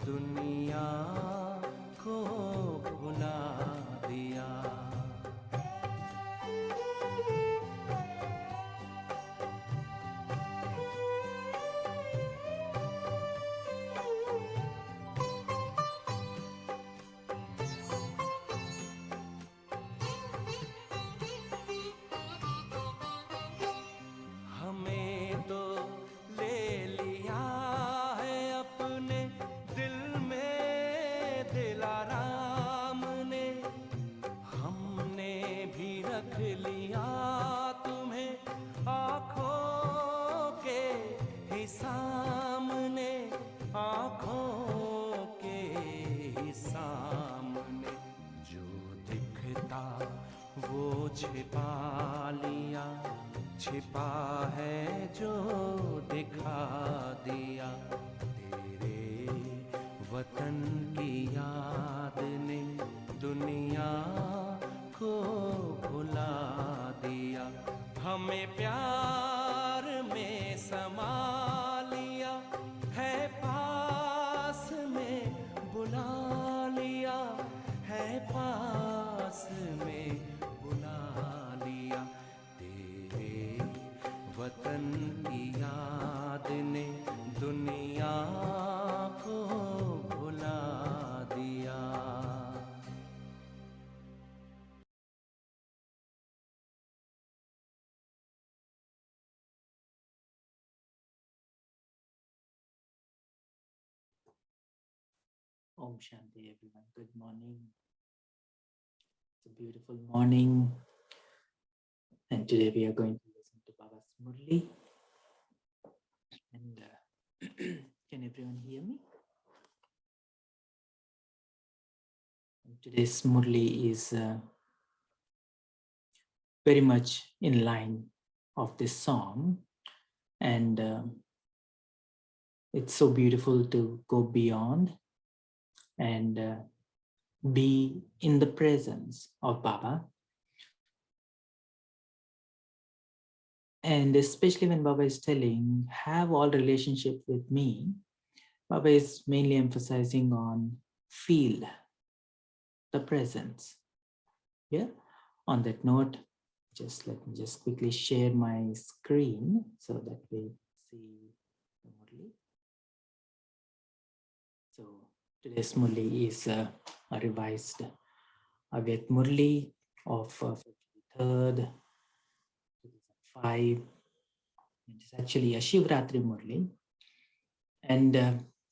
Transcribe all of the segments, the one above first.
दुनिया को भुला दिया। हमें तो ले लिया है अपने दिल में दिलाराम ने, हमने भी रख लिया तुम्हें आँखों के ही सामने, आँखों के ही सामने। जो दिखता वो छिपा लिया, छिपा है जो दिखा दिया। तेरे वतन की याद ने दुनिया को भुला दिया। हमें प्यार में समा लिया है, पास में बुला लिया है, पास में बुला लिया। तेरे वतन की याद ने दुनिया को भुला दिया। Om Shanti, everyone. Good morning. It's a beautiful morning. And today we are going to listen to Baba's Murli. And can everyone hear me? And today's Murli is very much in line of this song. And it's so beautiful to go beyond and be in the presence of Baba. And especially when Baba is telling, have all relationship with me, Baba is mainly emphasizing on feel the presence. Yeah. On that note, let me just quickly share my screen so that we see the Murli. So today's Murli is a revised Avyat Murli of 3rd, 2005. It is actually a Shivratri Murli. And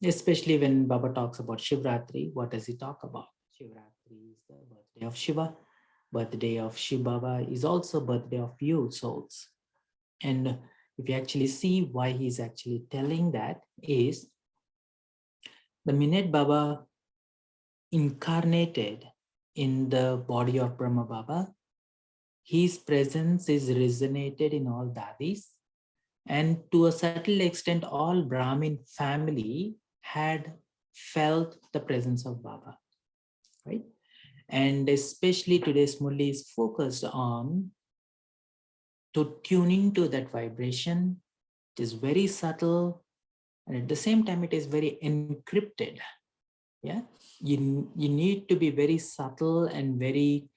especially when Baba talks about Shivratri, what does he talk about? Shivratri is the birthday of Shiva. Birthday of Shiva Baba is also birthday of you souls. And if you actually see why he's actually telling that is, the minute Baba incarnated in the body of Brahma Baba, his presence is resonated in all Dadis, and to a subtle extent, all Brahmin family had felt the presence of Baba, right? And especially today's Murli is focused on to tuning to that vibration. It is very subtle, and at the same time, it is very encrypted. Yeah, you need to be very subtle and very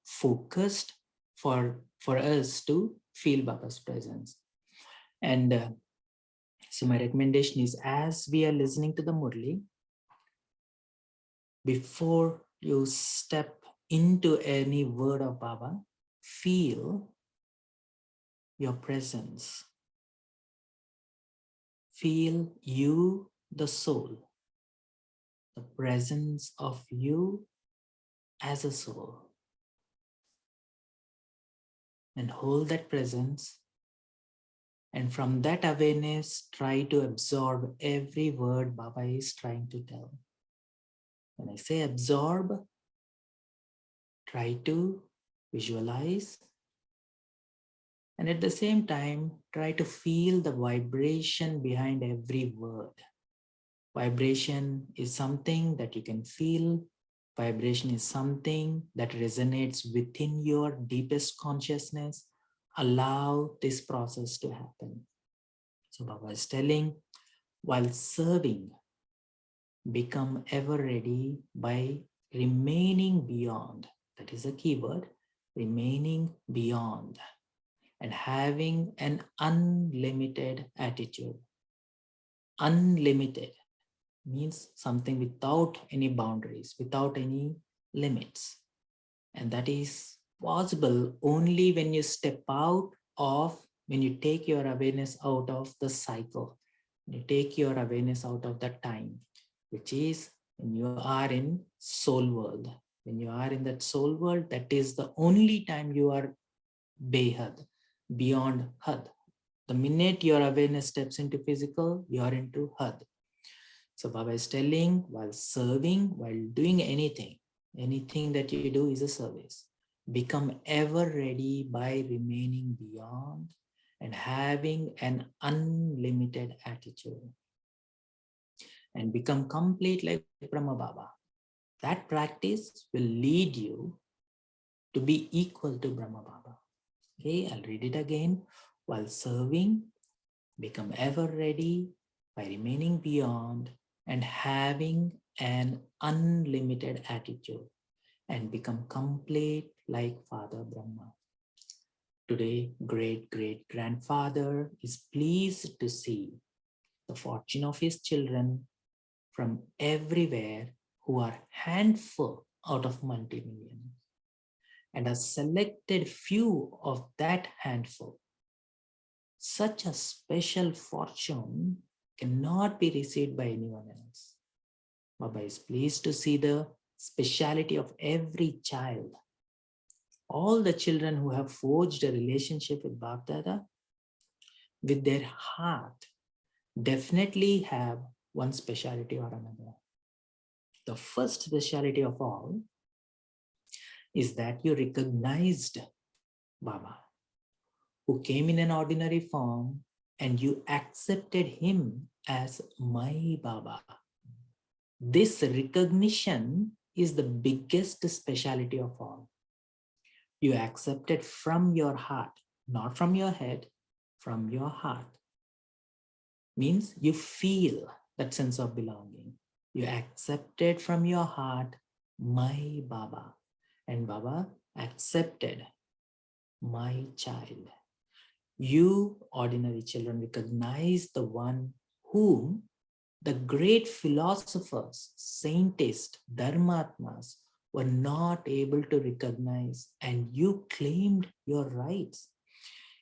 focused for us to feel Baba's presence. And so my recommendation is, as we are listening to the Murli, before you step into any word of Baba, feel your presence. Feel you, the soul, the presence of you as a soul. And hold that presence. And from that awareness, try to absorb every word Baba is trying to tell. When I say absorb, try to visualize. And at the same time, try to feel the vibration behind every word. Vibration is something that you can feel. Vibration is something that resonates within your deepest consciousness. Allow this process to happen. So Baba is telling, while serving become ever ready by remaining beyond. That is a keyword, remaining beyond, and having an unlimited attitude. Unlimited means something without any boundaries, without any limits. And that is possible only when you step out of, when you take your awareness out of the cycle, you take your awareness out of the time, which is when you are in soul world. When you are in that soul world, that is the only time you are behad, beyond had. The minute your awareness steps into physical, you are into had. So Baba is telling, while serving, while doing anything that you do is a service. Become ever ready by remaining beyond and having an unlimited attitude. And become complete like Brahma Baba. That practice will lead you to be equal to Brahma Baba. Okay, I'll read it again. While serving, become ever ready by remaining beyond and having an unlimited attitude, and become complete like Father Brahma. Today, great-great-grandfather is pleased to see the fortune of his children from everywhere who are handful out of multi-million, and a selected few of that handful. Such a special fortune cannot be received by anyone else. Baba is pleased to see the speciality of every child. All the children who have forged a relationship with Bapdada, with their heart, definitely have one speciality or another. The first speciality of all is that you recognized Baba, who came in an ordinary form, and you accepted him as my Baba. This recognition is the biggest speciality of all. You accept it from your heart, not from your head, from your heart. Means you feel that sense of belonging. You accept it from your heart, my Baba. And Baba accepted my child. You, ordinary children, recognize the one whom the great philosophers, scientists, dharmatmas were not able to recognize, and you claimed your rights.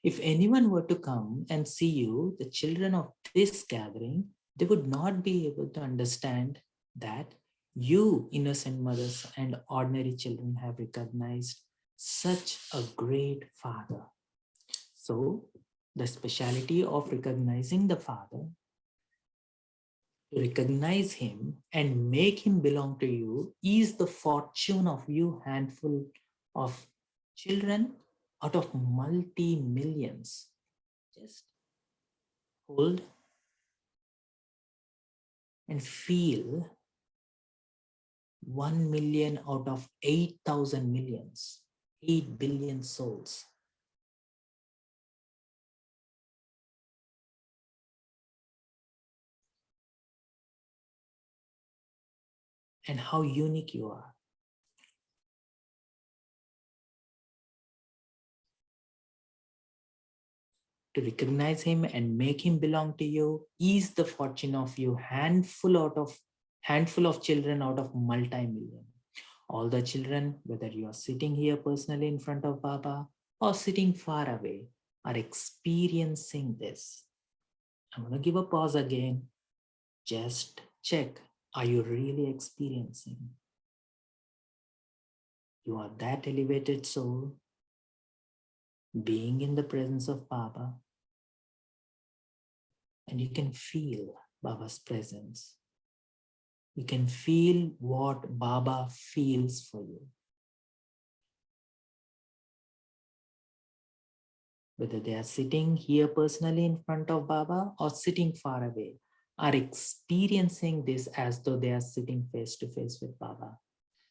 If anyone were to come and see you, the children of this gathering, they would not be able to understand that you, innocent mothers and ordinary children, have recognized such a great father. So the speciality of recognizing the father, to recognize him and make him belong to you, is the fortune of you handful of children out of multi-millions. Just hold and feel 1 million out of 8,000 millions, 8 billion souls. And how unique you are. To recognize him and make him belong to you is the fortune of you handful of children out of multi-million. All the children, whether you are sitting here personally in front of Baba or sitting far away, are experiencing this. I'm going to give a pause again. Just check, are you really experiencing? You are that elevated soul, being in the presence of Baba, and you can feel Baba's presence. You can feel what Baba feels for you. Whether they are sitting here personally in front of Baba or sitting far away, are experiencing this as though they are sitting face to face with Baba.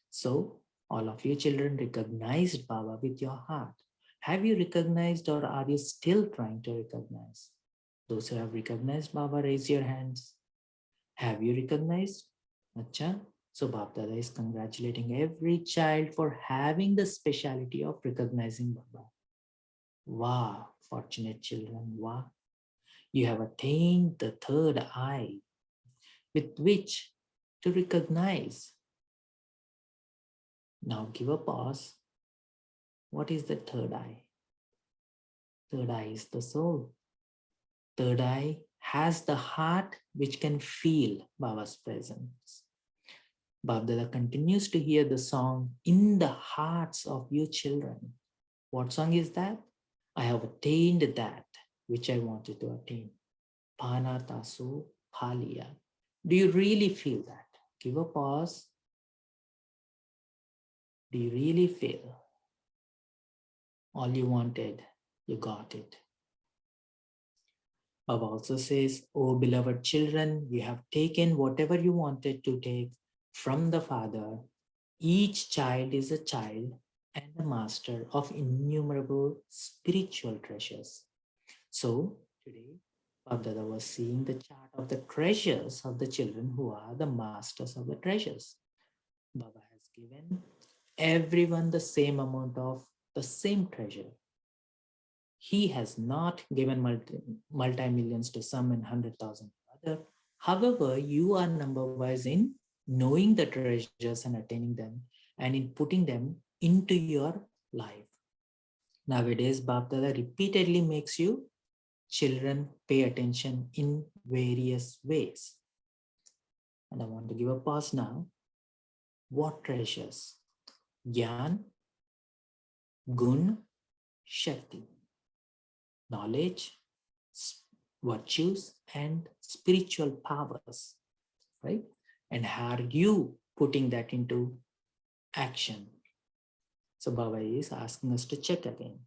So all of you children recognized Baba with your heart. Have you recognized, or are you still trying to recognize? Those who have recognized Baba, raise your hands. Have you recognized? Acha? So Bapdada is congratulating every child for having the speciality of recognizing Baba. Wow, fortunate children, wow. You have attained the third eye with which to recognize. Now give a pause. What is the third eye? Third eye is the soul. Third eye has the heart which can feel Baba's presence. Babdada continues to hear the song in the hearts of you children. What song is that? I have attained that which I wanted to attain. Pana tasu phaliya. Do you really feel that? Give a pause. Do you really feel all you wanted, you got it? Baba also says, oh beloved children, you have taken whatever you wanted to take from the Father. Each child is a child and a master of innumerable spiritual treasures. So today, Babdada was seeing the chart of the treasures of the children who are the masters of the treasures. Baba has given everyone the same amount of the same treasure. He has not given multi-millions to some and 100,000 to other. However, you are number-wise in knowing the treasures and attaining them and in putting them into your life. Nowadays, Bapdada repeatedly makes you children pay attention in various ways. And I want to give a pause now. What treasures? Gyan, Gun, Shakti. Knowledge, virtues, and spiritual powers, right? And how are you putting that into action? So Baba is asking us to check again.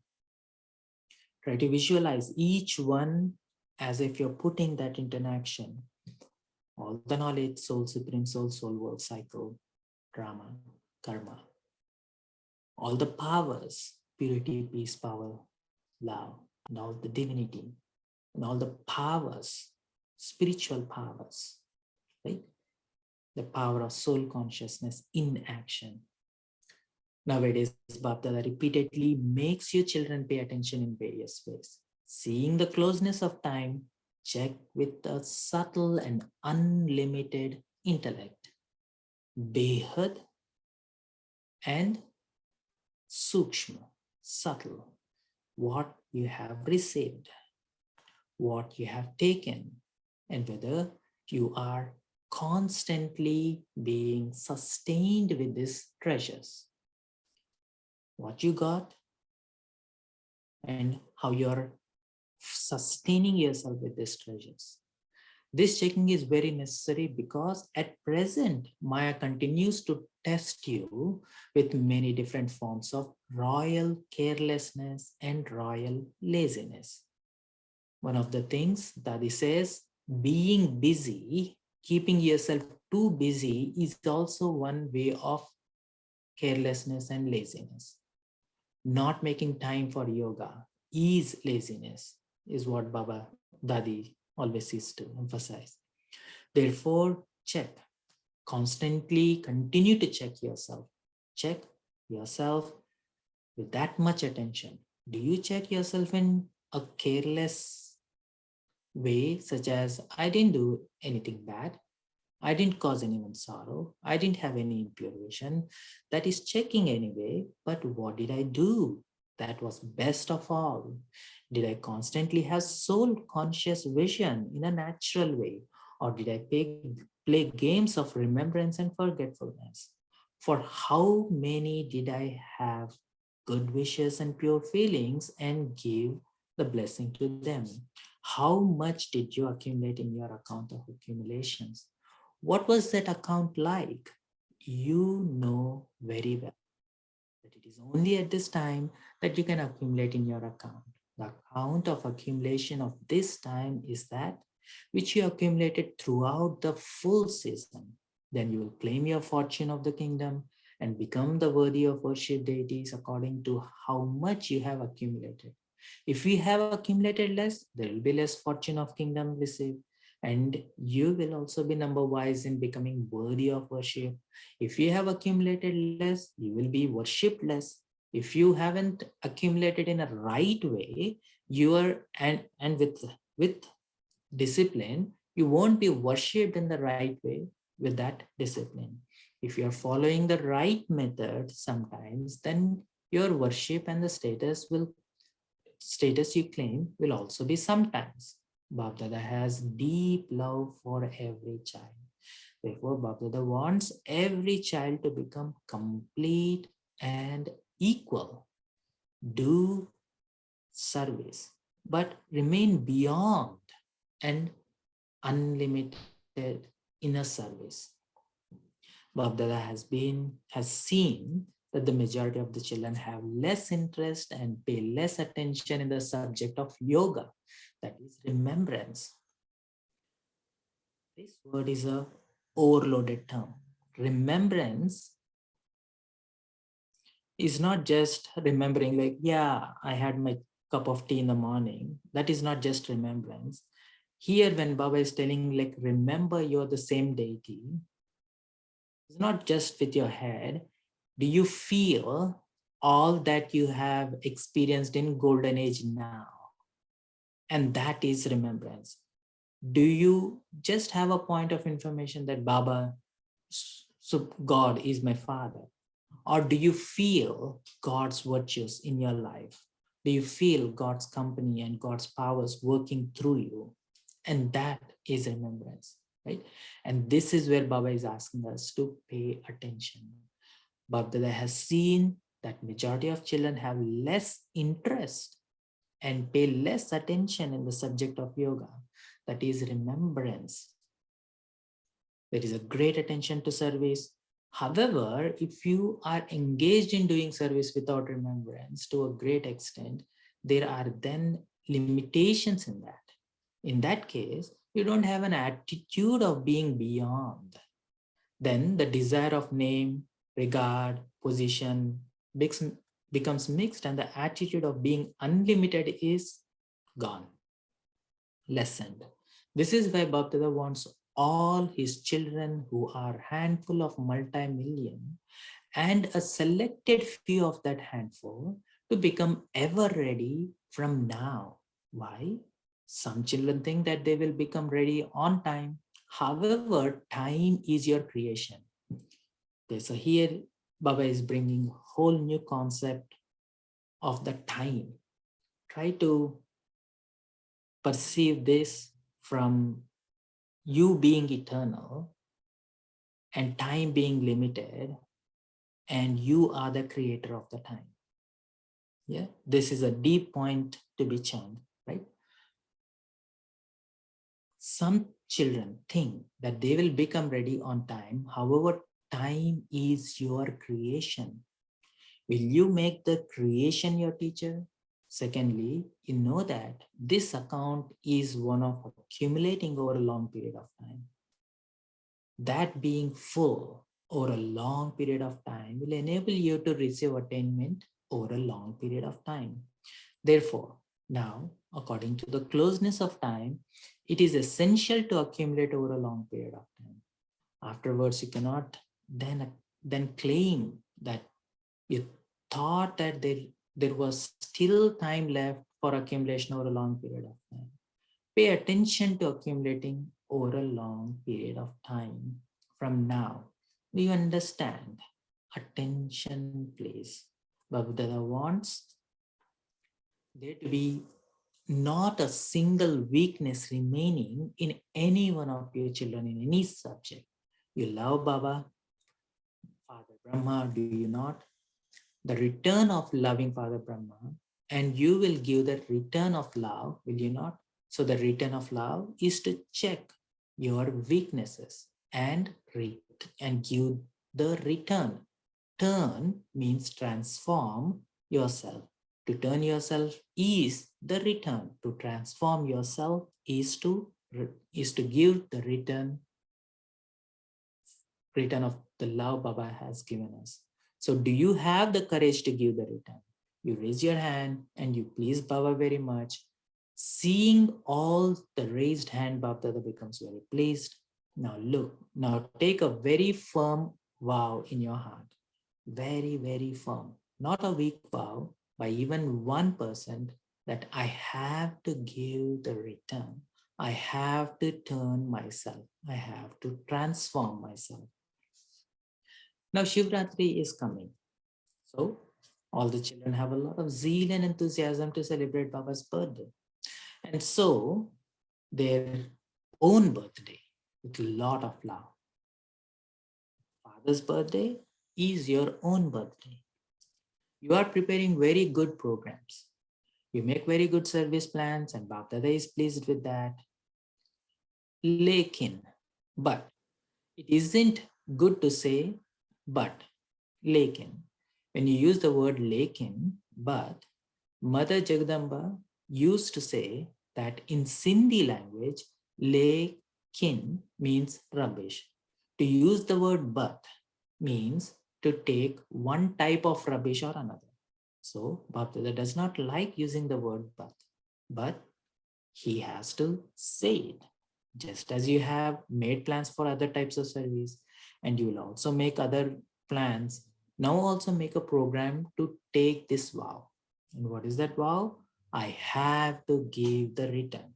Try to visualize each one as if you're putting that into an action. All the knowledge, soul, supreme soul, soul, world, cycle, drama, karma. All the powers, purity, peace, power, love, and all the divinity, and all the powers, spiritual powers, right? The power of soul consciousness in action. Nowadays, Bapdada repeatedly makes you children pay attention in various ways. Seeing the closeness of time, check with a subtle and unlimited intellect. Behad and sukshma, subtle. What you have received, what you have taken, and whether you are constantly being sustained with these treasures. What you got and how you're sustaining yourself with these treasures. This checking is very necessary because at present, Maya continues to test you with many different forms of royal carelessness and royal laziness. One of the things Dadi says, being busy, keeping yourself too busy is also one way of carelessness and laziness. Not making time for yoga is laziness, is what Baba Dadi always used to emphasize. Therefore, check. Constantly continue to check yourself. Check yourself with that much attention. Do you check yourself in a careless way, such as I didn't do anything bad, I didn't cause anyone sorrow, I didn't have any impure vision? That is checking anyway, but what did I do that was best of all? Did I constantly have soul conscious vision in a natural way, or did I play games of remembrance and forgetfulness? For how many did I have good wishes and pure feelings and give the blessing to them? How much did you accumulate in your account of accumulations? What was that account like? You know very well that it is only at this time that you can accumulate in your account. The account of accumulation of this time is that which you accumulated throughout the full season. Then you will claim your fortune of the kingdom and become the worthy of worship deities according to how much you have accumulated. If we have accumulated less, there will be less fortune of kingdom received. And you will also be number wise in becoming worthy of worship. If you have accumulated less, you will be worshipped less. If you haven't accumulated in a right way, you are and with discipline, you won't be worshipped in the right way with that discipline. If you are following the right method sometimes, then your worship and the status you claim will also be sometimes. Bapdada has deep love for every child. Therefore, Bapdada wants every child to become complete and equal. Do service, but remain beyond and unlimited inner service. Bapdada has seen that the majority of the children have less interest and pay less attention in the subject of yoga, that is remembrance. This word is a overloaded term. Remembrance is not just remembering like, yeah, I had my cup of tea in the morning. That is not just remembrance. Here, when Baba is telling like, remember you're the same deity, it's not just with your head. Do you feel all that you have experienced in golden age now? And that is remembrance. Do you just have a point of information that Baba, so God is my father? Or do you feel God's virtues in your life? Do you feel God's company and God's powers working through you? And that is remembrance, right? And this is where Baba is asking us to pay attention. Baba has seen that majority of children have less interest and pay less attention in the subject of yoga, that is remembrance. There is a great attention to service. However, if you are engaged in doing service without remembrance to a great extent, there are then limitations in that. In that case, you don't have an attitude of being beyond. Then the desire of name, regard, position becomes mixed, and the attitude of being unlimited is gone, lessened. This is why Bapdada wants all his children, who are handful of multi-million and a selected few of that handful, to become ever ready from now. Why? Some children think that they will become ready on time. However, time is your creation. Okay, so here Baba is bringing a whole new concept of the time. Try to perceive this from you being eternal and time being limited, and you are the creator of the time. Yeah, this is a deep point to be churned, right? Some children think that they will become ready on time. However, time is your creation. Will you make the creation your teacher? Secondly, you know that this account is one of accumulating over a long period of time. That being full over a long period of time will enable you to receive attainment over a long period of time. Therefore, now, according to the closeness of time, it is essential to accumulate over a long period of time. Afterwards, you cannot then claim that you thought that there was still time left for accumulation over a long period of time. Pay attention to accumulating over a long period of time from now. Do you understand? Attention, please. Baba wants there to be not a single weakness remaining in any one of your children in any subject. You love Baba, Father Brahma, do you not? The return of loving Father Brahma, and you will give that return of love, will you not? So the return of love is to check your weaknesses and give the return. Turn means transform yourself. To turn yourself is the return. To transform yourself is to give the return of the love Baba has given us. So do you have the courage to give the return? You raise your hand and you please Baba very much. Seeing all the raised hand, Bap Dada becomes very pleased. Now look, now take a very firm vow in your heart. Very, very firm. Not a weak vow by even 1% that I have to give the return. I have to turn myself. I have to transform myself. Now Shivratri is coming. So all the children have a lot of zeal and enthusiasm to celebrate Baba's birthday. And so their own birthday with a lot of love. Father's birthday is your own birthday. You are preparing very good programs. You make very good service plans and Bapdada is pleased with that. Lekin, but it isn't good to say but. Lekin. When you use the word lekin, but, Mother Jagdamba used to say that in Sindhi language, lekin means rubbish. To use the word but means to take one type of rubbish or another. So Bapdada does not like using the word but he has to say it. Just as you have made plans for other types of service and you will also make other plans, now also make a program to take this vow. And what is that vow? I have to give the return.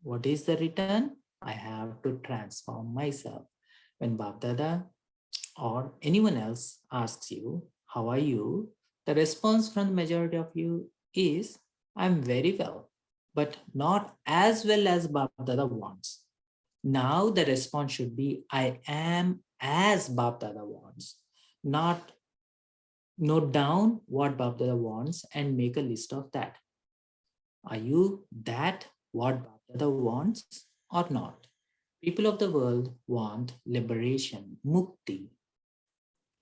What is the return? I have to transform myself. When Bapdada or anyone else asks you, how are you? The response from the majority of you is, I'm very well, but not as well as Bapdada wants. Now the response should be, I am as Bapdada wants. Not note down what Bapdada wants and make a list of that. Are you that what Bapdada wants or not? People of the world want liberation, mukti,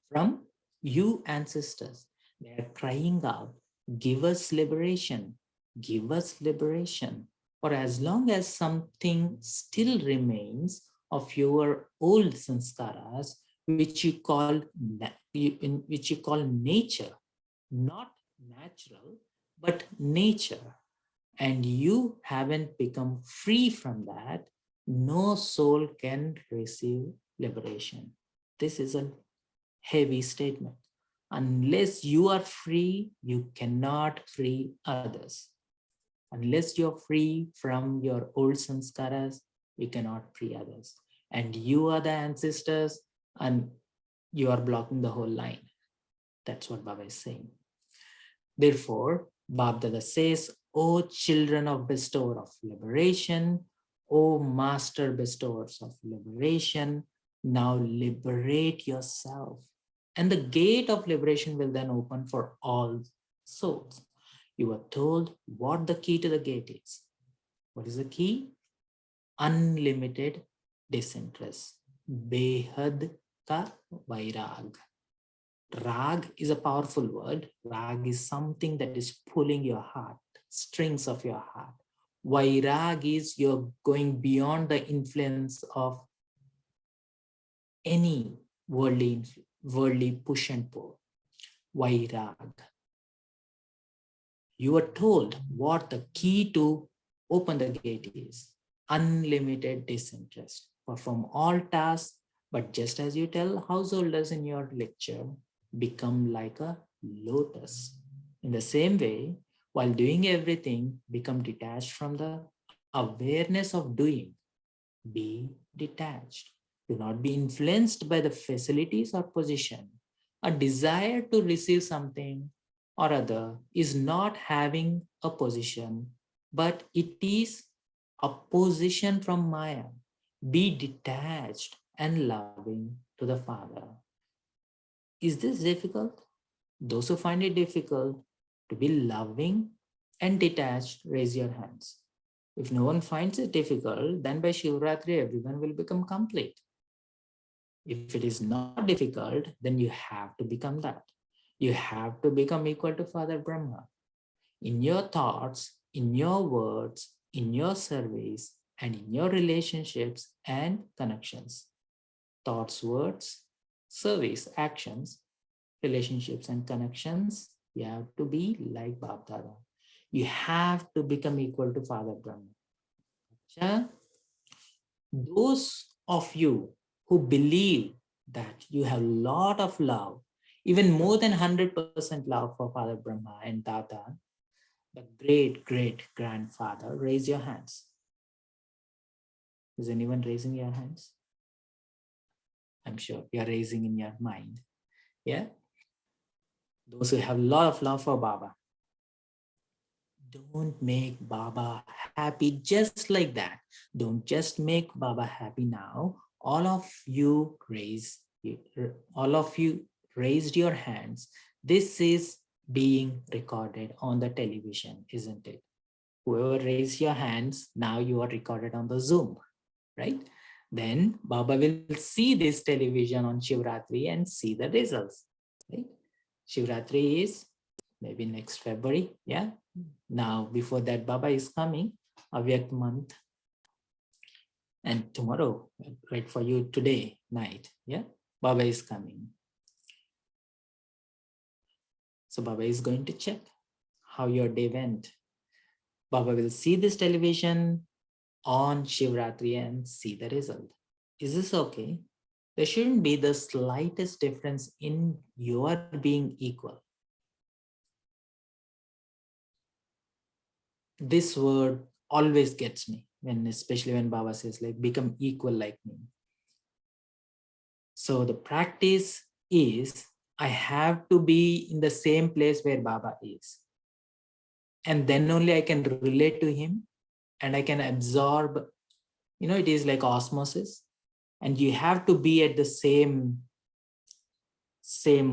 from you ancestors. They are crying out, give us liberation, give us liberation. For as long as something still remains of your old sanskaras, which you call nature, not natural, but nature, and you haven't become free from that, no soul can receive liberation. This is a heavy statement. Unless you are free, you cannot free others. Unless you're free from your old sanskaras, you cannot free others. And you are the ancestors and you are blocking the whole line. That's what Baba is saying. Therefore, Babdada says, O children of bestower of liberation, O master bestowers of liberation, now liberate yourself. And the gate of liberation will then open for all souls. You are told what the key to the gate is. What is the key? Unlimited disinterest. Behad ka vairag. Rag is a powerful word. Rag is something that is pulling your heart, strings of your heart. Vairag is you're going beyond the influence of any worldly push and pull. Vairag. You are told what the key to open the gate is. Unlimited disinterest. Perform all tasks, but just as you tell householders in your lecture, become like a lotus. In the same way, while doing everything, become detached from the awareness of doing. Be detached. Do not be influenced by the facilities or position. A desire to receive something or other is not having a position, but it is a position from Maya. Be detached and loving to the Father. Is this difficult? Those who find it difficult to be loving and detached, raise your hands. If no one finds it difficult, then by Shivratri, everyone will become complete. If it is not difficult, then you have to become that. You have to become equal to Father Brahma. In your thoughts, in your words, in your service, and in your relationships and connections. Thoughts, words, service, actions, relationships, and connections, you have to be like Bapdada. You have to become equal to Father Brahma. Acha, those of you who believe that you have a lot of love, even more than 100% love for Father Brahma and Dada, the great great grandfather, raise your hands. Is anyone raising your hands? I'm sure you're raising in your mind. Yeah. Those who have a lot of love for Baba. Don't make Baba happy just like that. Don't just make Baba happy now. All of you raised your hands. This is being recorded on the television, isn't it? Whoever raised your hands, now you are recorded on the Zoom, right? Then Baba will see this television on Shivratri and see the results, right? Shivratri is maybe next February, yeah? Now, before that, Baba is coming, Avyakt month. And tomorrow, like for you today night, yeah? Baba is coming. So Baba is going to check how your day went. Baba will see this television on Shivratri and see the result. Is this okay? There shouldn't be the slightest difference in your being equal. This word always gets me, especially when Baba says, like, become equal like me. So the practice is I have to be in the same place where Baba is. And then only I can relate to him and I can absorb, it is like osmosis. And you have to be at the same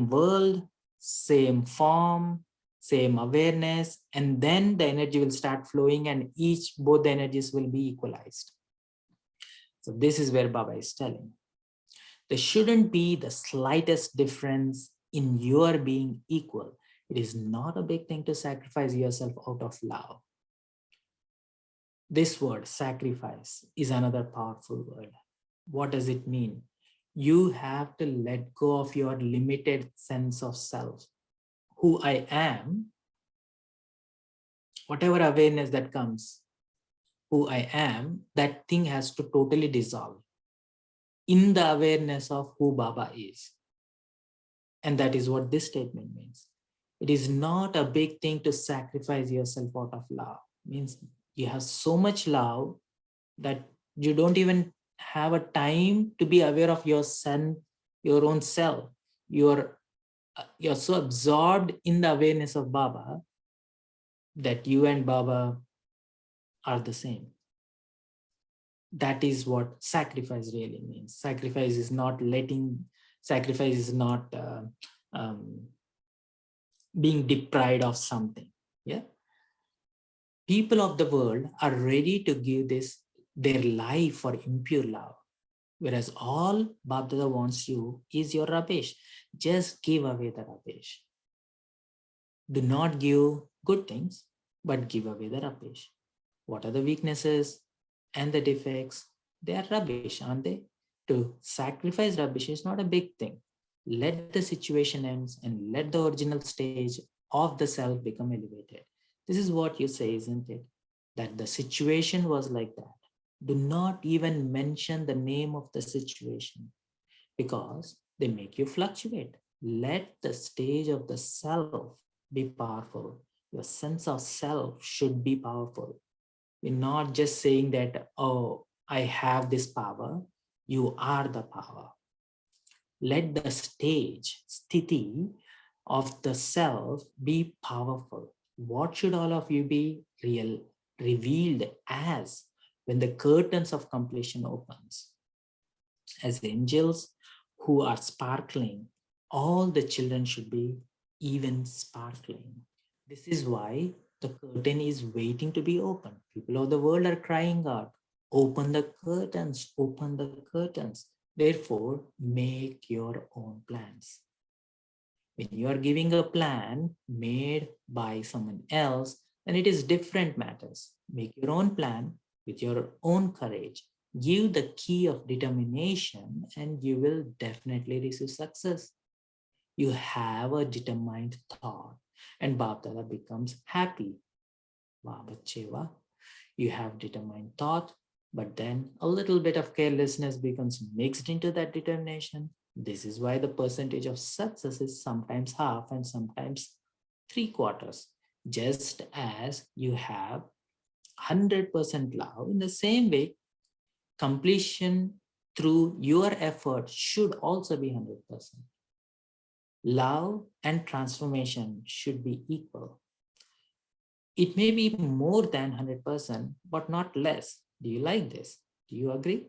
world, same form, same awareness, and then the energy will start flowing and both the energies will be equalized. So this is where Baba is telling. There shouldn't be the slightest difference in your being equal. It is not a big thing to sacrifice yourself out of love. This word, sacrifice, is another powerful word. What does it mean? You have to let go of your limited sense of self. Who I am, whatever awareness that comes, who I am, that thing has to totally dissolve in the awareness of who Baba is. And that is what this statement means. It is not a big thing to sacrifice yourself out of love. It means you have so much love that you don't even have a time to be aware of your own self. You're so absorbed in the awareness of Baba that you and Baba are the same. That is what sacrifice really means. Sacrifice is not being deprived of something. Yeah. People of the world are ready to give their life for impure love. Whereas all Bapdada wants you is your rubbish. Just give away the rubbish. Do not give good things, but give away the rubbish. What are the weaknesses and the defects? They are rubbish, aren't they? To sacrifice rubbish is not a big thing. Let the situation end and let the original stage of the self become elevated. This is what you say, isn't it? That the situation was like that. Do not even mention the name of the situation because they make you fluctuate. Let the stage of the self be powerful. Your sense of self should be powerful. You're not just saying that, oh, I have this power. You are the power. Let the stage, sthiti of the self be powerful. What should all of you be revealed as when the curtains of completion opens? As angels who are sparkling, all the children should be even sparkling. This is why the curtain is waiting to be opened. People of the world are crying out, open the curtains, open the curtains. Therefore, make your own plans. When you are giving a plan made by someone else, then it is different matters. Make your own plan with your own courage. Give the key of determination and you will definitely receive success. You have a determined thought and Bapdada becomes happy. Wow, bachche, wow. You have determined thought, but then a little bit of carelessness becomes mixed into that determination. This is why the percentage of success is sometimes half and sometimes 3/4. Just as you have 100% love, in the same way, completion through your effort should also be 100%. Love and transformation should be equal. It may be more than 100%, but not less. Do you like this? Do you agree?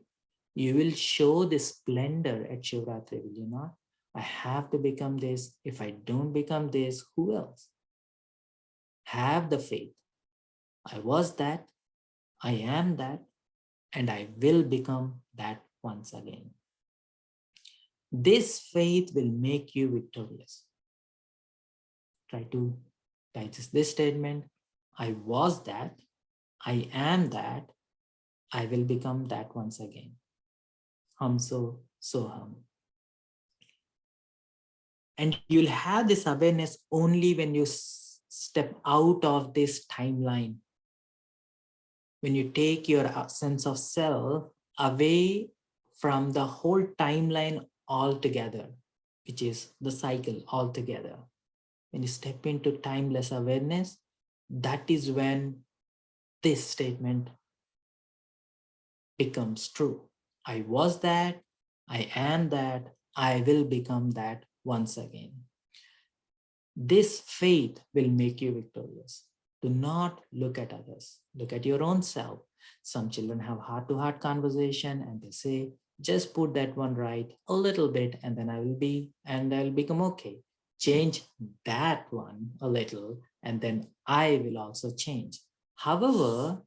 You will show the splendor at Shivratri, will you not? I have to become this. If I don't become this, who else? Have the faith. I was that, I am that, and I will become that once again. This faith will make you victorious. Try to digest this statement. I was that, I am that, I will become that once again. Hum so hum. And you'll have this awareness only when you step out of this timeline. When you take your sense of self away from the whole timeline altogether, which is the cycle altogether. When you step into timeless awareness, that is when this statement becomes true. I was that, I am that, I will become that once again. This faith will make you victorious. Do not look at others. Look at your own self. Some children have heart-to-heart conversation and they say, just put that one right a little bit and then I'll become okay. Change that one a little and then I will also change. However,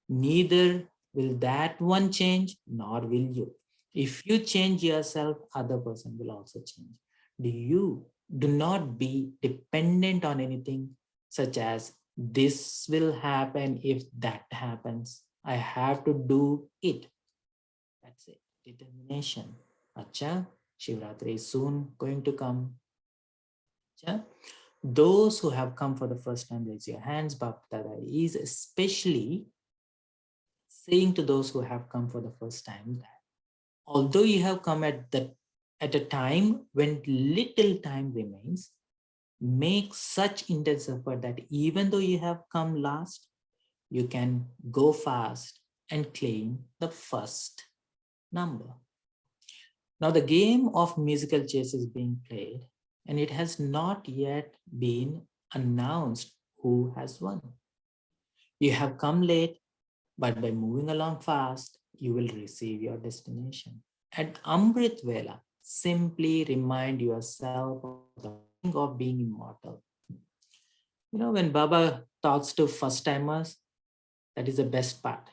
neither will that one change, nor will you. If you change yourself, other person will also change. Do not be dependent on anything such as this will happen if that happens. I have to do it. That's it. Determination. Acha, Shivratri is soon going to come. Acha. Those who have come for the first time, raise your hands. Bapdada is especially saying to those who have come for the first time that although you have come at a time when little time remains, make such intense effort that even though you have come last, you can go fast and claim the first number. Now the game of musical chairs is being played and it has not yet been announced who has won. You have come late, but by moving along fast, you will receive your destination. At Amrit Vela, simply remind yourself of the thing of being immortal. You know, when Baba talks to first timers, that is the best part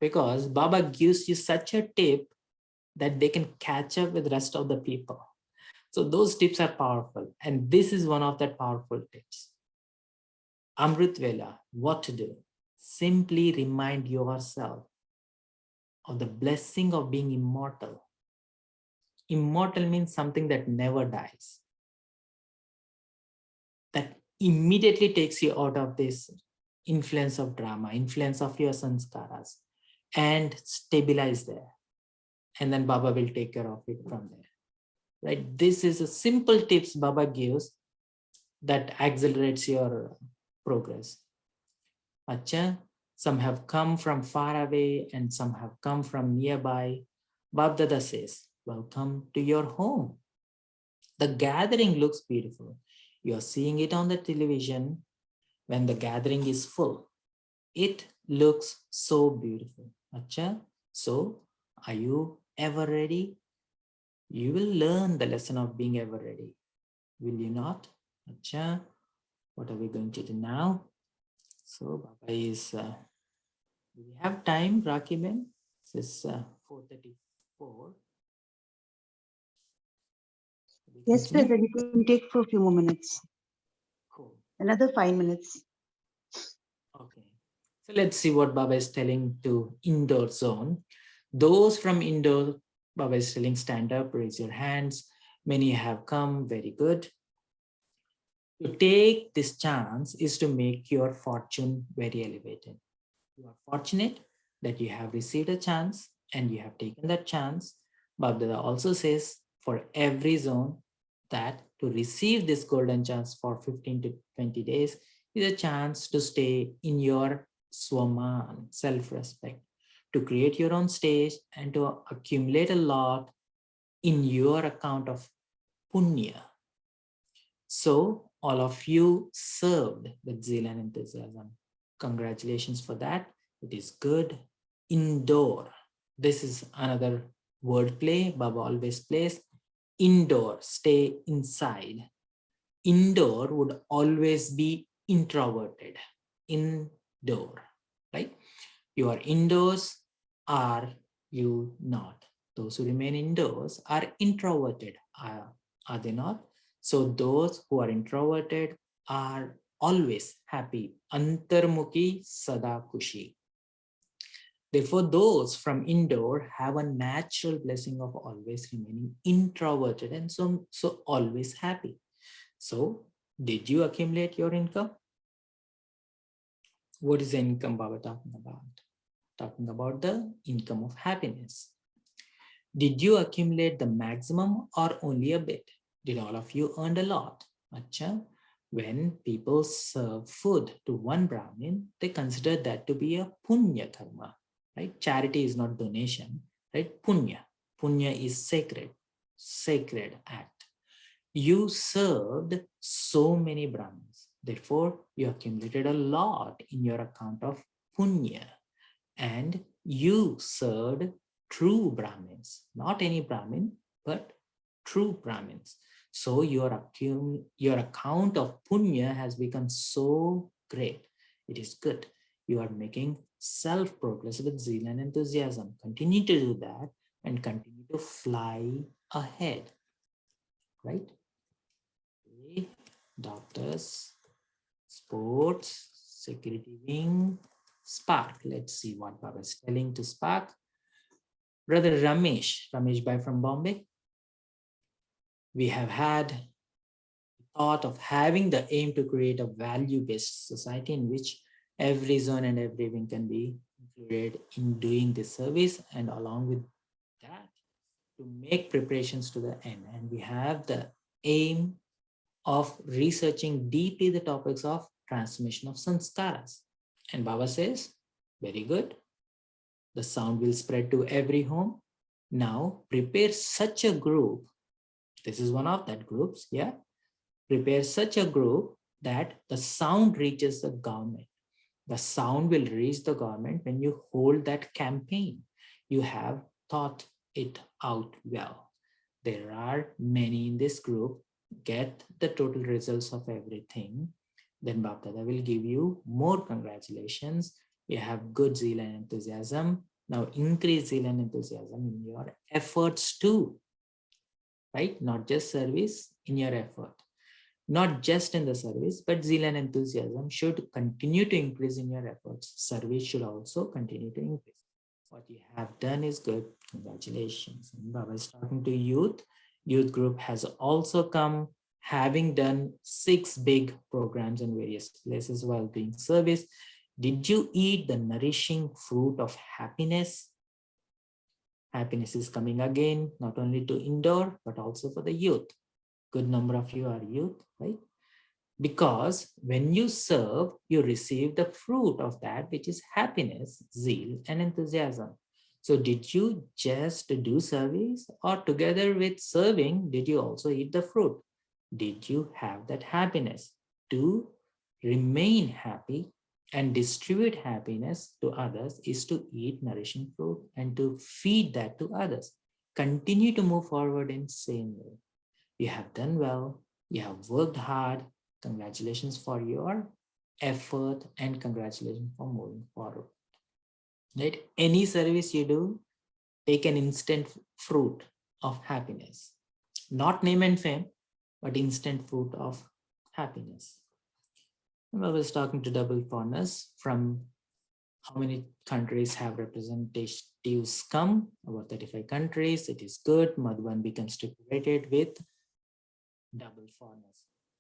because Baba gives you such a tip that they can catch up with the rest of the people. So those tips are powerful. And this is one of the powerful tips. Amrit Vela, what to do? Simply remind yourself of the blessing of being immortal. Immortal means something that never dies. That immediately takes you out of this influence of drama, influence of your sanskaras, and stabilize there. And then Baba will take care of it from there. Right? This is a simple tips Baba gives that accelerates your progress. Acha, some have come from far away and some have come from nearby. Babdada says, welcome to your home. The gathering looks beautiful. You're seeing it on the television when the gathering is full. It looks so beautiful. Acha, so are you ever ready? You will learn the lesson of being ever ready. Will you not? Acha, what are we going to do now? So Baba is, do we have time, Rakhi Ben? This is 4:34. Yes, brother, you can take for a few more minutes. Cool. Another 5 minutes. Okay. So let's see what Baba is telling to indoor zone. Those from indoor, Baba is telling stand up, raise your hands. Many have come, very good. To take this chance is to make your fortune very elevated. You are fortunate that you have received a chance and you have taken that chance. Bhabdada also says for every zone that to receive this golden chance for 15 to 20 days is a chance to stay in your Swaman, self-respect, to create your own stage and to accumulate a lot in your account of punya. So all of you served with zeal and enthusiasm. Congratulations for that. It is good. Indoor. This is another word play Baba always plays. Indoor, stay inside. Indoor would always be introverted. Indoor, right? You are indoors, are you not? Those who remain indoors are introverted. Are they not? So those who are introverted are always happy. Antarmukhi sada kushi. Therefore, those from indoor have a natural blessing of always remaining introverted and so always happy. So, did you accumulate your income? What is the income Baba talking about? Talking about the income of happiness. Did you accumulate the maximum or only a bit? Did all of you earn a lot? Acha, when people serve food to one Brahmin, they consider that to be a punya karma, right? Charity is not donation, right? Punya. Punya is sacred act. You served so many Brahmins. Therefore, you accumulated a lot in your account of punya. And you served true Brahmins, not any Brahmin, but true Brahmins. So your account of punya has become so great. It is good. You are making self-progress with zeal and enthusiasm. Continue to do that and continue to fly ahead. Right? Okay. Doctors, sports, security wing, Spark. Let's see what Baba is telling to Spark. Brother Ramesh Bhai from Bombay. We have had thought of having the aim to create a value-based society in which every zone and every wing can be included in doing this service, and along with that, to make preparations to the end. And we have the aim of researching deeply the topics of transmission of sanskaras. And Baba says, very good. The sound will spread to every home. Now prepare such a group. This is one of that groups, yeah. Prepare such a group that the sound reaches the government. The sound will reach the government when you hold that campaign. You have thought it out well. There are many in this group. Get the total results of everything. Then Bapdada will give you more congratulations. You have good zeal and enthusiasm. Now increase zeal and enthusiasm in your efforts too, right? Not just service, in your effort. Not just in the service, but zeal and enthusiasm should continue to increase in your efforts. Service should also continue to increase. What you have done is good. Congratulations. And Baba is talking to youth. Youth group has also come, having done 6 big programs in various places while doing service. Did you eat the nourishing fruit of happiness? Happiness is coming again, not only to indoor, but also for the youth. Good number of you are youth, right? Because when you serve, you receive the fruit of that, which is happiness, zeal, and enthusiasm. So did you just do service, or together with serving, did you also eat the fruit? Did you have that happiness? To remain happy and distribute happiness to others is to eat nourishing fruit and to feed that to others. Continue to move forward in the same way. You have done well. You have worked hard. Congratulations for your effort and congratulations for moving forward. Right? Any service you do, take an instant fruit of happiness. Not name and fame, but instant fruit of happiness. I was talking to double foreigners from how many countries have representatives come? About 35 countries. It is good. Madhuban becomes stipulated with double foreigners.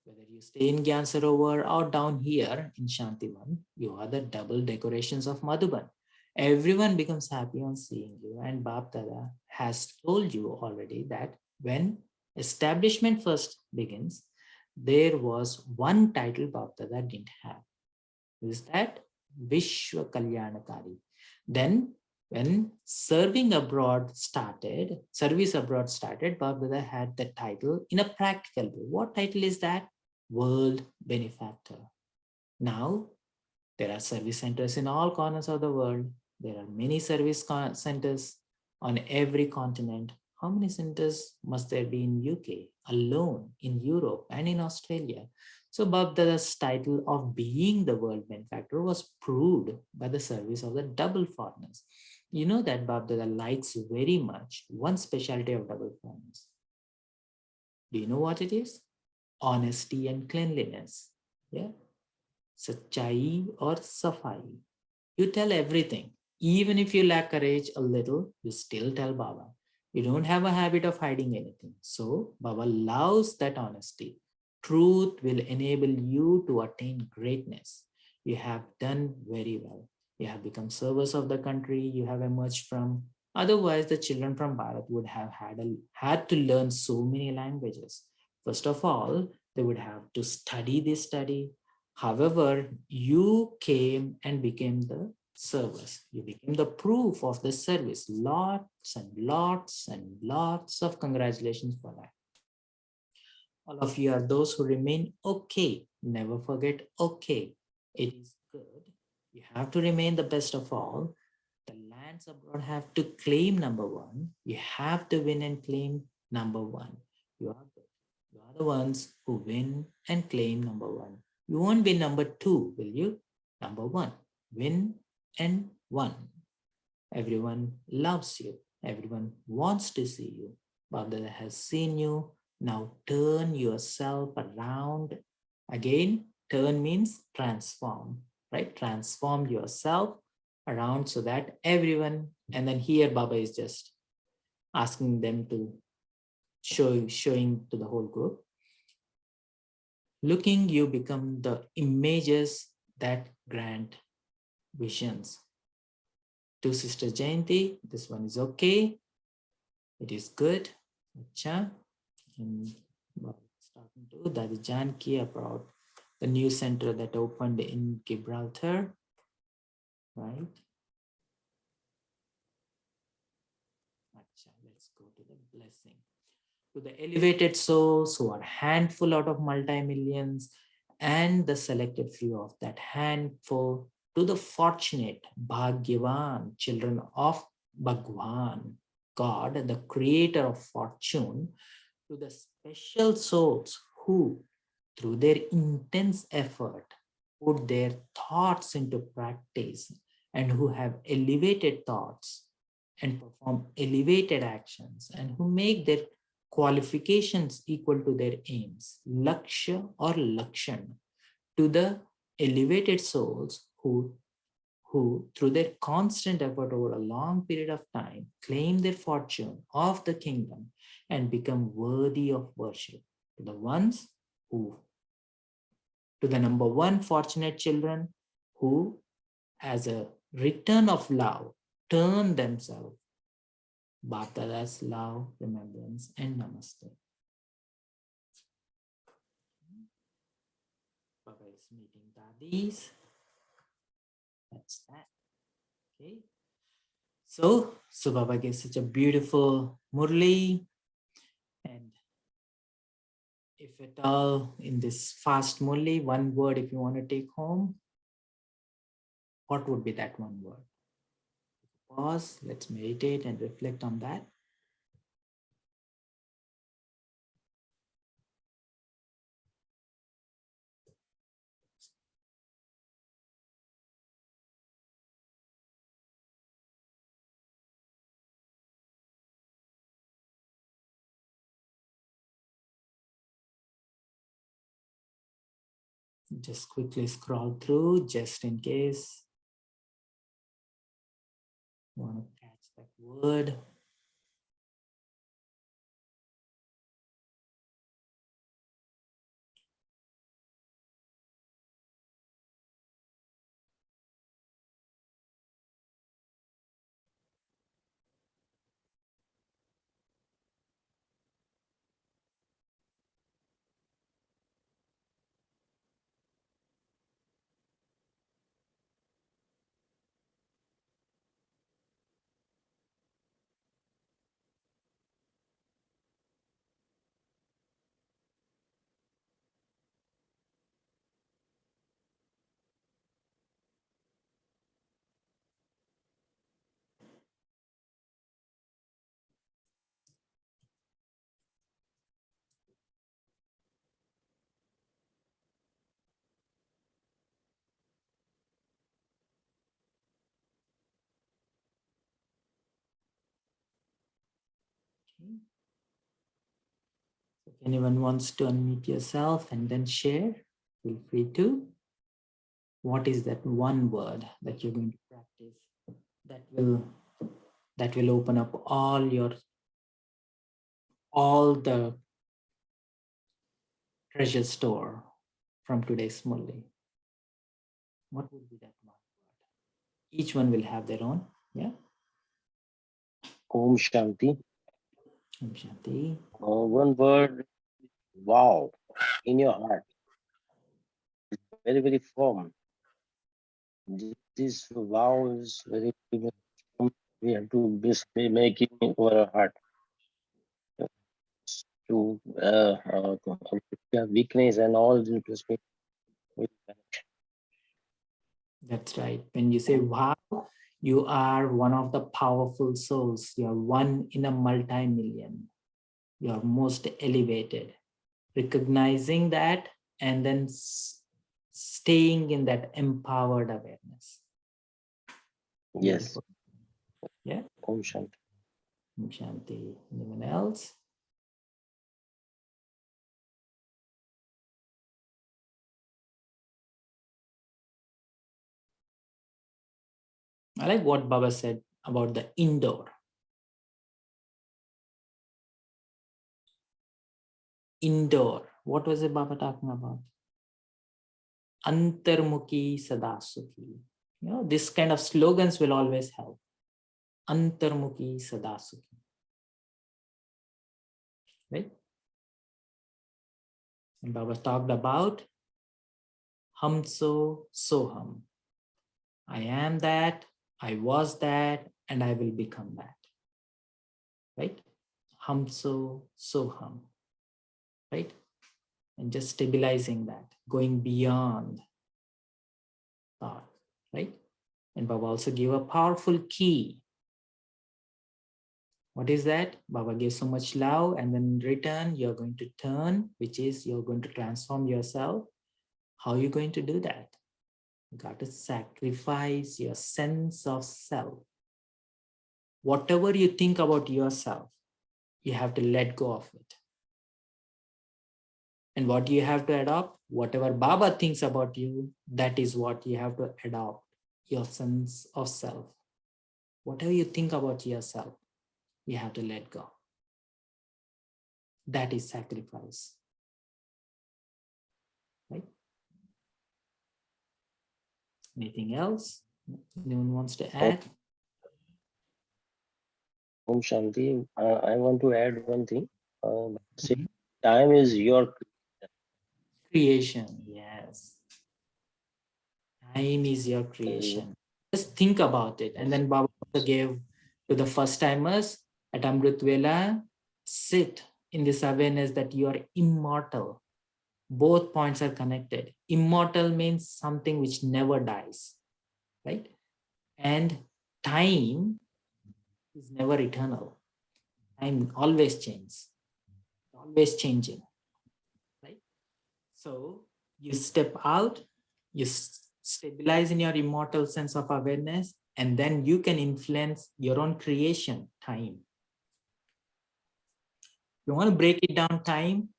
Whether you stay in Gyan Sarovar or down here in Shantivan, you are the double decorations of Madhuban. Everyone becomes happy on seeing you. And Bap Dada has told you already that when establishment first begins, there was one title Bap Dada didn't have. Is that Vishwa Kalyanakari? Then when service abroad started, Bap Dada had the title in a practical way. What title is that? World Benefactor. Now, there are service centers in all corners of the world. There are many service centers on every continent. How many centers must there be in UK alone, in Europe and in Australia? So Bab Dada's title of being the world benefactor was proved by the service of the double foreigners. You know that Bab Dada likes very much one specialty of double foreigners. Do you know what it is? Honesty and cleanliness. Yeah. Sachai or safai. You tell everything. Even if you lack courage a little, you still tell Baba. You don't have a habit of hiding anything. So Baba loves that honesty. Truth will enable you to attain greatness. You have done very well. You have become servers of the country you have emerged from. Otherwise, the children from Bharat would have had to learn so many languages. First of all, they would have to study this study. However, you came and became the service. You became the proof of the service. Lots and lots and lots of congratulations for that. All of you are those who remain okay. Never forget okay. It is good. You have to remain the best of all. The lands abroad have to claim number one. You have to win and claim number one. You are good. You are the ones who win and claim number one. You won't be number two, will you? Number one. Win and one. Everyone loves you. Everyone wants to see you. Baba has seen you. Now turn yourself around. Again, turn means transform, right? Transform yourself around so that everyone, and then here Baba is just asking them to showing to the whole group. Looking, you become the images that grant visions. To Sister Jayanti, this one is okay. It is good. Acha. And starting to Dadi Janki about the new center that opened in Gibraltar, right? Acha. Let's go to the blessing. To the elevated souls who are handful out of multi-millions and the selected few of that handful, to the fortunate Bhagyavan, children of Bhagwan, God, the creator of fortune, to the special souls who, through their intense effort, put their thoughts into practice and who have elevated thoughts and perform elevated actions and who make their qualifications equal to their aims, lakshya or lakshan, to the elevated souls who through their constant effort over a long period of time claim their fortune of the kingdom and become worthy of worship, to the ones who, to the number one fortunate children who, as a return of love, turn themselves. Baptada's love, remembrance, and namaste. Baba is meeting daddies. That's that. Okay. So Baba gives such a beautiful Murli. And if at all in this fast Murli, one word if you want to take home, what would be that one word? Pause, let's meditate and reflect on that. Just quickly scroll through just in case you want to catch that word. If anyone wants to unmute yourself and then share, feel free to. What is that one word that you're going to practice that will open up all the treasure store from today's Murli? What would be that one word? Each one will have their own. Yeah. Om Shanti. Om Shanti. One word, wow, in your heart. Very, very firm. This wow is very, very firm. We have to be making our heart to weakness and all to speak. That's right. When you say wow, you are one of the powerful souls. You're one in a multi-million. You're most elevated. Recognizing that and then staying in that empowered awareness. Yes. Beautiful. Yeah. Om Shanti. Om Shanti. Anyone else? I like what Baba said about the indoor. Indoor. What was it Baba talking about? Antarmukhi Sadasukhi. You know, this kind of slogans will always help. Antarmukhi Sadasukhi. Right? And Baba talked about Hamso Soham. I am that, I was that, and I will become that. Right? Hamso Soham. Right? And just stabilizing that, going beyond thought. Right? And Baba also gave a powerful key. What is that? Baba gave so much love, and then in return, you're going to turn, which is you're going to transform yourself. How are you going to do that? You got to sacrifice your sense of self. Whatever you think about yourself, you have to let go of it. And what do you have to adopt? Whatever Baba thinks about you, that is what you have to adopt, your sense of self. Whatever you think about yourself, you have to let go. That is sacrifice. Right? Anything else? Anyone wants to add? Om Shanti. I want to add one thing. Time is your Creation, yes. Time is your creation. Just think about it. And then Baba also gave to the first timers at Amrit Vela, sit in this awareness that you are immortal. Both points are connected. Immortal means something which never dies, right? And time is never eternal. Time always changes, always changing, right? So you step out, you stabilize in your immortal sense of awareness, and then you can influence your own creation, time. You want to break it down, time,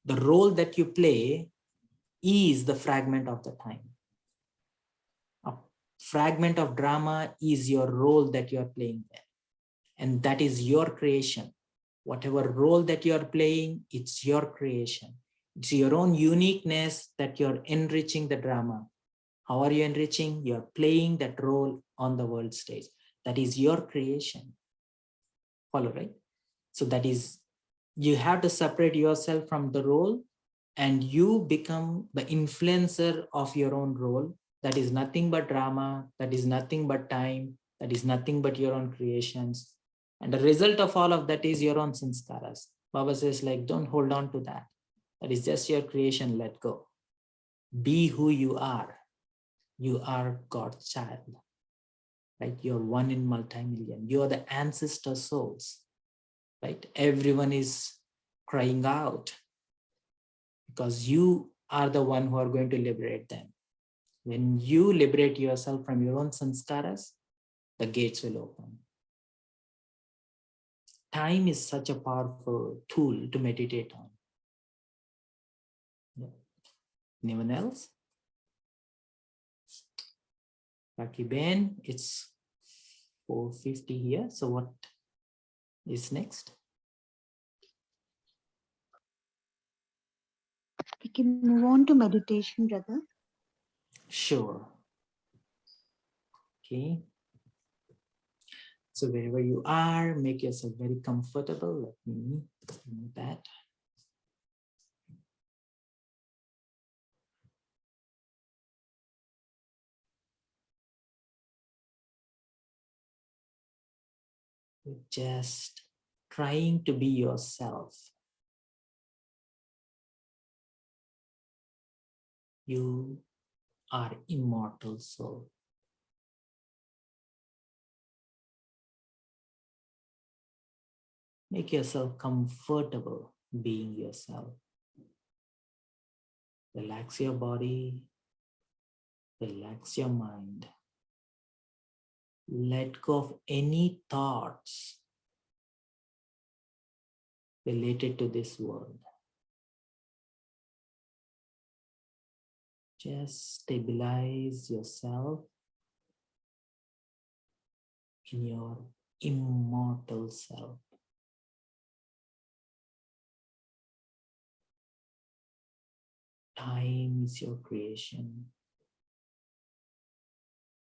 the role that you play is the fragment of the time. A fragment of drama is your role that you are playing there. And that is your creation. Whatever role that you are playing, it's your creation. It's your own uniqueness that you're enriching the drama. How are you enriching? You're playing that role on the world stage. That is your creation. Follow, right? So that is, you have to separate yourself from the role and you become the influencer of your own role. That is nothing but drama. That is nothing but time. That is nothing but your own creations. And the result of all of that is your own sanskaras. Baba says, like, don't hold on to that. That is just your creation. Let go. Be who you are. You are God's child. Right? You're one in multi-million. You're the ancestor souls. Right? Everyone is crying out because you are the one who are going to liberate them. When you liberate yourself from your own sanskaras, the gates will open. time is such a powerful tool to meditate on. Yeah. Anyone else? Lucky Ben, it's 4:50 here. So what is next? We can move on to meditation, brother. Sure. Okay. So wherever you are, make yourself very comfortable. Let me remove that. You're just trying to be yourself. You are immortal soul. Make yourself comfortable being yourself. Relax your body, relax your mind. Let go of any thoughts related to this world. Just stabilize yourself in your immortal self. Time is your creation.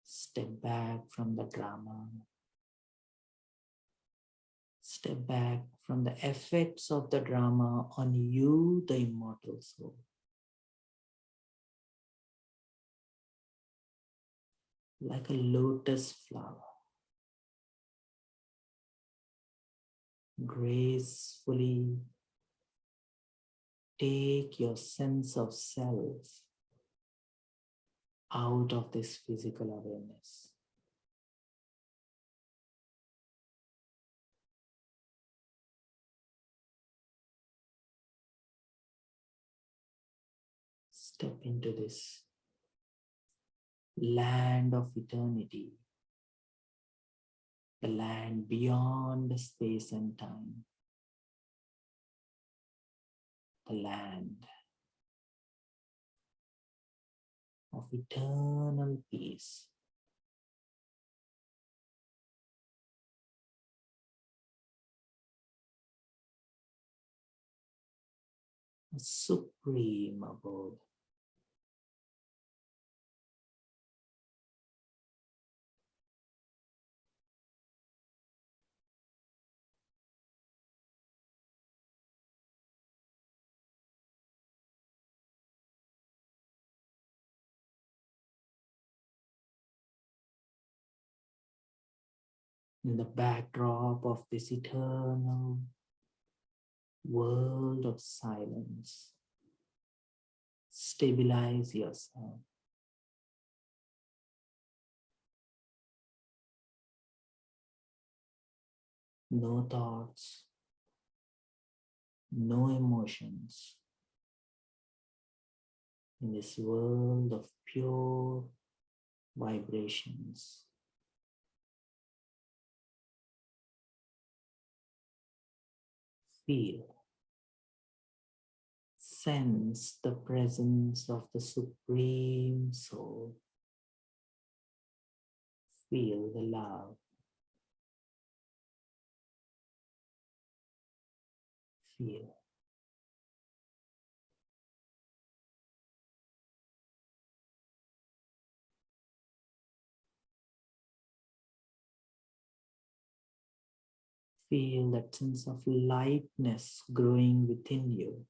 Step back from the drama. Step back from the effects of the drama on you, the immortal soul. Like a lotus flower, gracefully take your sense of self out of this physical awareness. Step into this land of eternity, the land beyond space and time, the land of eternal peace. A supreme abode. In the backdrop of this eternal world of silence, stabilize yourself. No thoughts, no emotions. In this world of pure vibrations. Feel, sense the presence of the Supreme Soul. Feel the love. Feel. Feel that sense of lightness growing within you.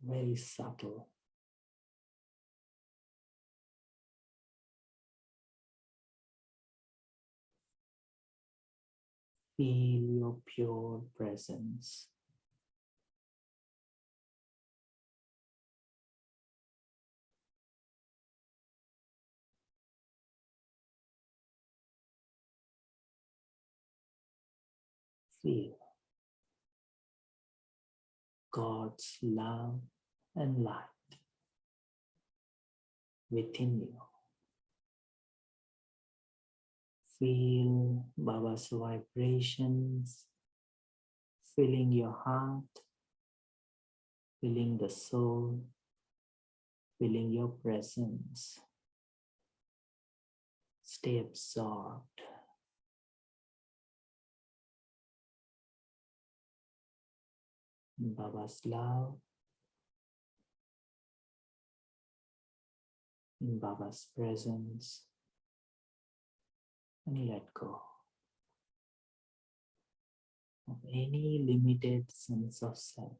Very subtle. Feel your pure presence. Feel God's love and light. within you. Feel Baba's vibrations filling your heart, filling the soul, filling your presence. Stay absorbed. In Baba's love, in Baba's presence, and let go of any limited sense of self.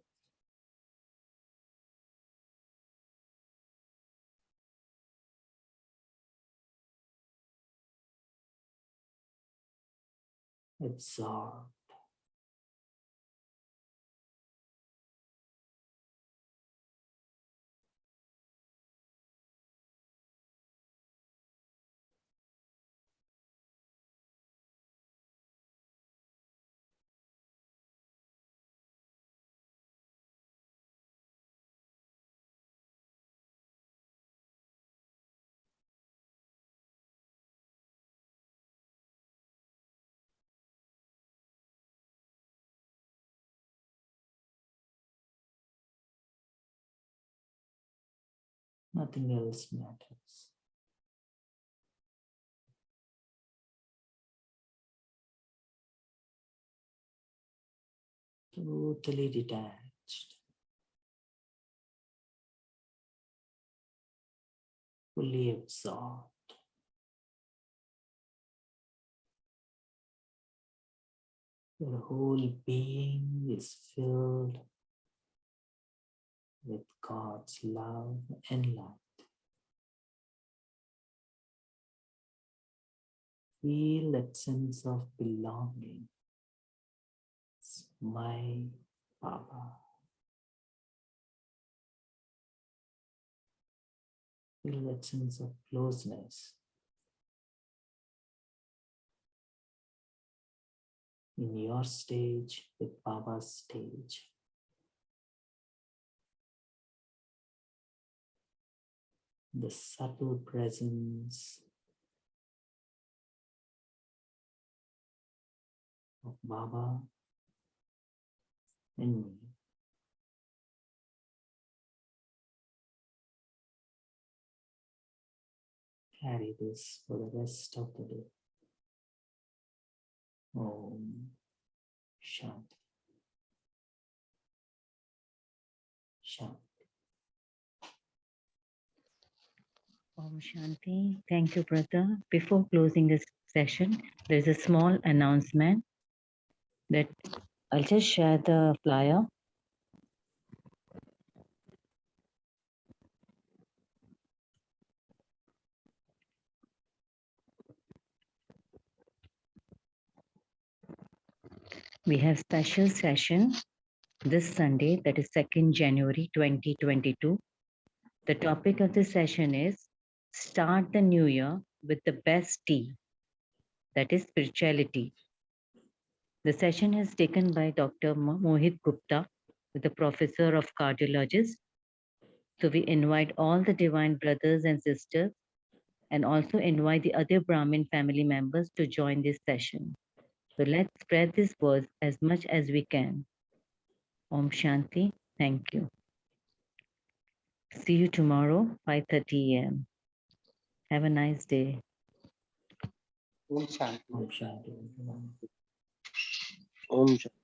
Absorb. Nothing else matters. Totally detached, fully absorbed. Your whole being is filled with God's love and light. Feel that sense of belonging. It's my Baba. Feel that sense of closeness in your stage with Baba's stage. The subtle presence of Baba and me. Carry this for the rest of the day. Om Shanti. Shanti. Om Shanti. Thank you, brother. Before closing this session, there's a small announcement that I'll just share the flyer. We have special session this Sunday, that is 2nd January 2022. The topic of the session is Start the New Year with the Best Tea, that is spirituality. The session is taken by Dr. Mohit Gupta, the professor of cardiologist. So we invite all the divine brothers and sisters and also invite the other Brahmin family members to join this session. So let's spread this word as much as we can. Om Shanti. Thank you. See you tomorrow, 5:30 a.m. Have a nice day. Om Shanti. Om Shanti. Om Shanti.